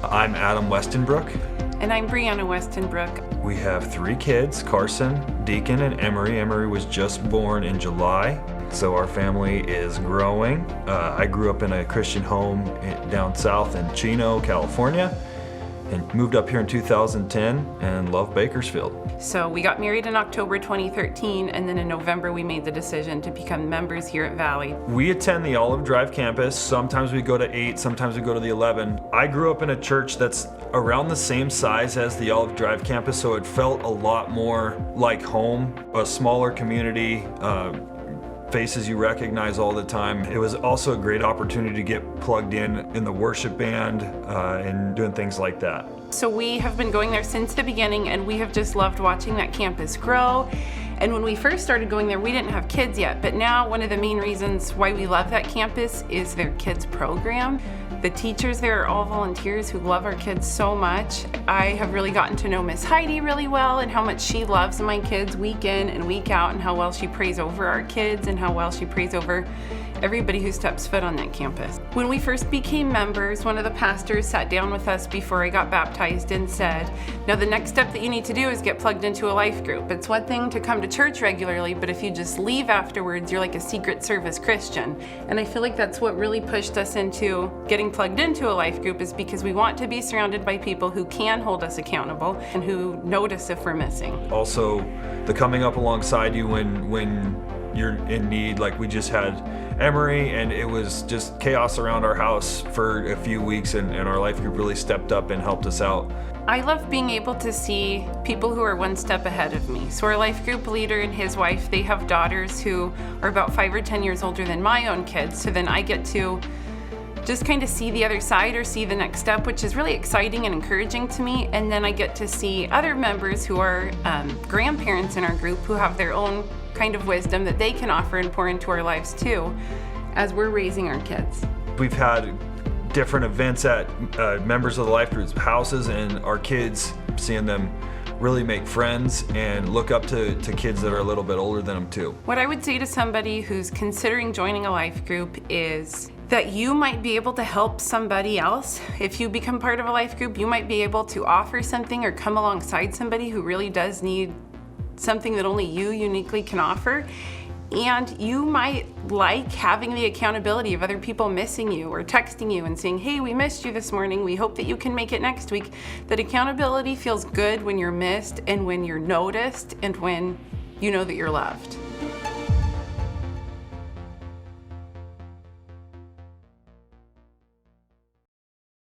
I'm Adam Westenbrook. And I'm Breanna Westenbrook. We have 3 kids, Carson, Deacon, and Emery. Emery was just born in July, so our family is growing. I grew up in a Christian home down south in Chino, California, and moved up here in 2010 and love Bakersfield. So we got married in October 2013, and then in November we made the decision to become members here at Valley. We attend the Olive Drive campus. Sometimes we go to 8, sometimes we go to the 11. I grew up in a church that's around the same size as the Olive Drive campus, so it felt a lot more like home, a smaller community, faces you recognize all the time. It was also a great opportunity to get plugged in the worship band and doing things like that. So we have been going there since the beginning, and we have just loved watching that campus grow. And when we first started going there, we didn't have kids yet, but now one of the main reasons why we love that campus is their kids program. The teachers there are all volunteers who love our kids so much. I have really gotten to know Miss Heidi really well, and how much she loves my kids week in and week out, and how well she prays over our kids and how well she prays over everybody who steps foot on that campus. When we first became members, one of the pastors sat down with us before I got baptized and said, now the next step that you need to do is get plugged into a life group. It's one thing to come to church regularly, but if you just leave afterwards, you're like a Secret Service Christian. And I feel like that's what really pushed us into getting plugged into a life group, is because we want to be surrounded by people who can hold us accountable and who notice if we're missing. Also, the coming up alongside you when you're in need. Like, we just had Emery, and it was just chaos around our house for a few weeks, and our life group really stepped up and helped us out. I love being able to see people who are one step ahead of me. So our life group leader and his wife, they have daughters who are about 5 or 10 years older than my own kids, so then I get to just kind of see the other side, or see the next step, which is really exciting and encouraging to me. And then I get to see other members who are grandparents in our group who have their own kind of wisdom that they can offer and pour into our lives too, as we're raising our kids. We've had different events at members of the life group's houses, and our kids, seeing them really make friends and look up to kids that are a little bit older than them too. What I would say to somebody who's considering joining a life group is that you might be able to help somebody else. If you become part of a life group, you might be able to offer something or come alongside somebody who really does need something that only you uniquely can offer. And you might like having the accountability of other people missing you or texting you and saying, hey, we missed you this morning, we hope that you can make it next week. That accountability feels good when you're missed, and when you're noticed, and when you know that you're loved.